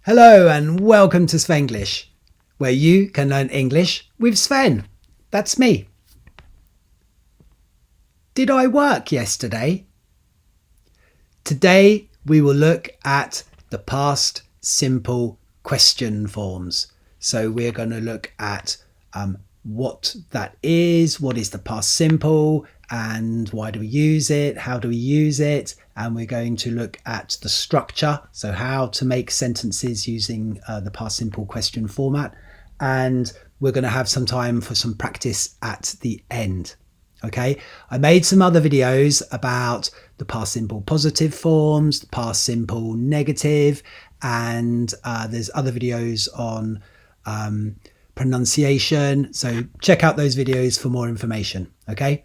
Hello and welcome to Svenglish, where you can learn English with Sven. That's me. Did I work yesterday? Today we will look at the past simple question forms. So we're going to look at what that is, what is the past simple, and why do we use it, how do we use it, and we're going to look at the structure, so how to make sentences using the past simple question format, and we're going to have some time for some practice at the end. Okay, I made some other videos about the past simple positive forms, the past simple negative, and there's other videos on pronunciation, so check out those videos for more information. Okay,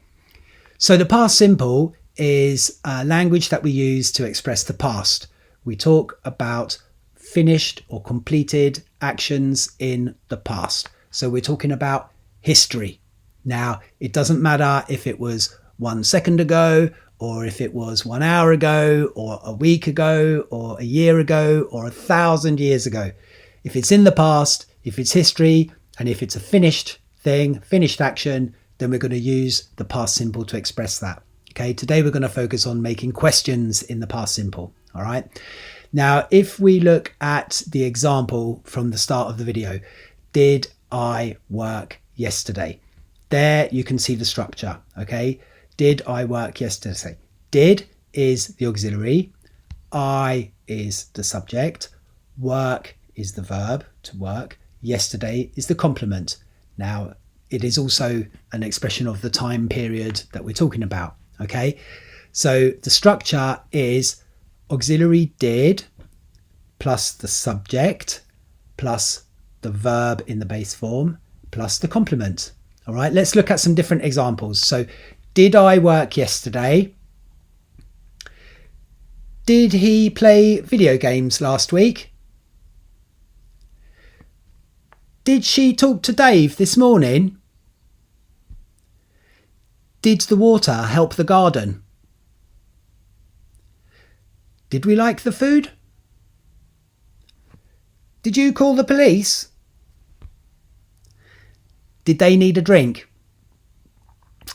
so the past simple is a language that we use to express the past. We talk about finished or completed actions in the past. So we're talking about history. Now, it doesn't matter if it was 1 second ago, or if it was 1 hour ago, or a week ago, or a year ago, or 1,000 years ago. If it's in the past, if it's history, and if it's a finished thing, finished action, then we're going to use the past simple to express that. Okay, today we're going to focus on making questions in the past simple. All right. Now, if we look at the example from the start of the video, did I work yesterday? There you can see the structure. Okay, did I work yesterday? Did is the auxiliary, I is the subject, work is the verb to work, yesterday is the complement. Now, it is also an expression of the time period that we're talking about. Okay, so the structure is auxiliary did plus the subject plus the verb in the base form plus the complement. All right, let's look at some different examples. So, did I work yesterday? Did he play video games last week? Did she talk to Dave this morning? Did the water help the garden? Did we like the food? Did you call the police? Did they need a drink?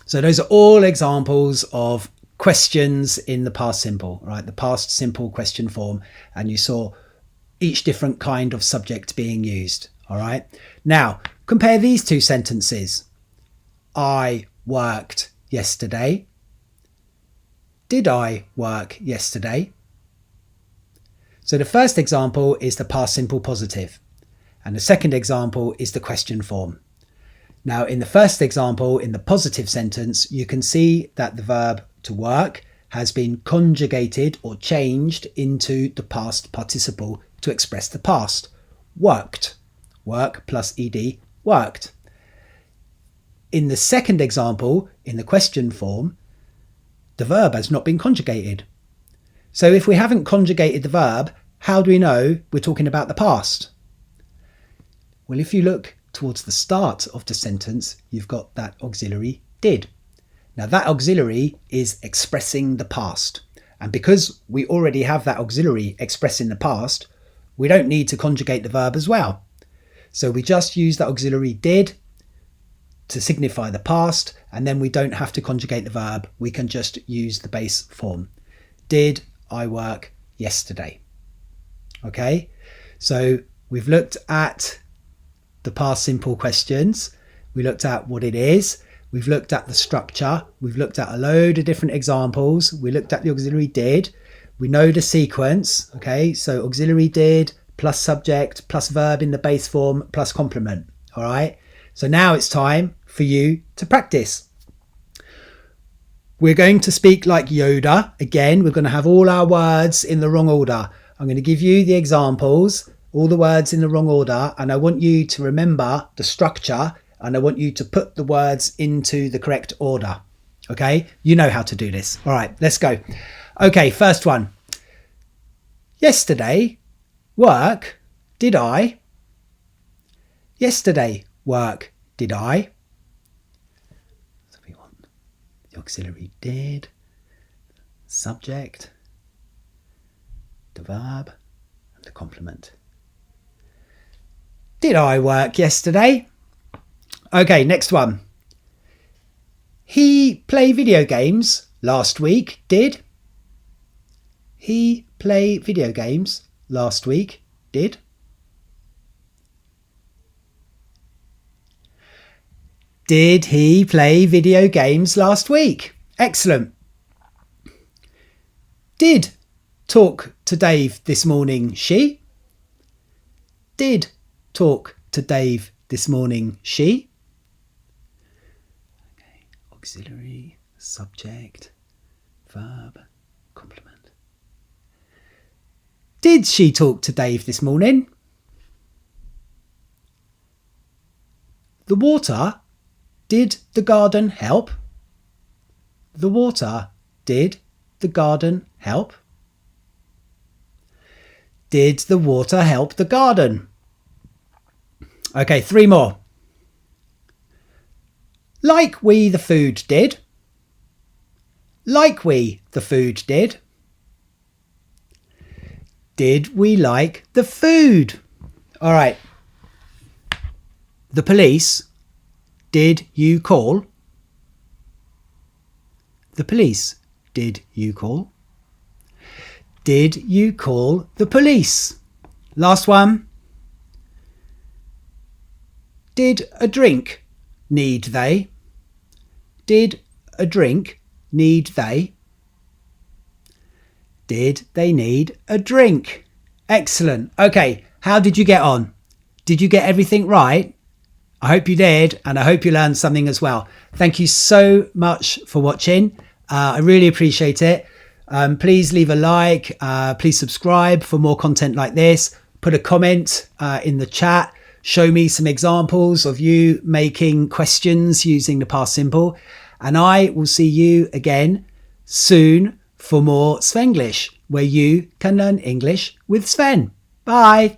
So those are all examples of questions in the past simple, right? The past simple question form. And you saw each different kind of subject being used. All right. Now, compare these two sentences. I worked yesterday. Did I work yesterday? So the first example is the past simple positive. And the second example is the question form. Now, in the first example, in the positive sentence, you can see that the verb to work has been conjugated or changed into the past participle to express the past. Worked. Work plus ed, worked. In the second example, in the question form, the verb has not been conjugated. So if we haven't conjugated the verb, how do we know we're talking about the past? Well, if you look towards the start of the sentence, you've got that auxiliary did. Now that auxiliary is expressing the past. And because we already have that auxiliary expressing the past, we don't need to conjugate the verb as well. So we just use that auxiliary did to signify the past, and then we don't have to conjugate the verb. We can just use the base form. Did I work yesterday? Okay, so we've looked at the past simple questions. We looked at what it is. We've looked at the structure. We've looked at a load of different examples. We looked at the auxiliary did. We know the sequence. Okay, so auxiliary did plus subject plus verb in the base form plus complement. All right, so now it's time for you to practice. We're going to speak like Yoda. Again, we're going to have all our words in the wrong order. I'm going to give you the examples, all the words in the wrong order, and I want you to remember the structure, and I want you to put the words into the correct order. Okay, you know how to do this. All right, let's go. Okay, first one. Yesterday, work, did I? Yesterday, work, did I? So we want the auxiliary did, subject, the verb, and the complement. Did I work yesterday? Okay, next one. He play video games last week, did? He play video games last week, did? Did he play video games last week? Excellent. Did talk to Dave this morning, she? Did talk to Dave this morning, she? Okay, auxiliary, subject, verb, complement. Did she talk to Dave this morning? The water. Did the garden help? The water. Did the garden help? Did the water help the garden? Okay, 3 more. Like we the food did. Like we the food did. Did we like the food? All right. The police. Did you call? The police. Did you call? Did you call the police? Last one. Did a drink need they? Did a drink need they? Did they need a drink? Excellent. Okay, how did you get on? Did you get everything right? I hope you did, and I hope you learned something as well. Thank you so much for watching. I really appreciate it. Please leave a like. Please subscribe for more content like this. Put a comment in the chat. Show me some examples of you making questions using the past simple. And I will see you again soon for more Svenglish, where you can learn English with Sven. Bye.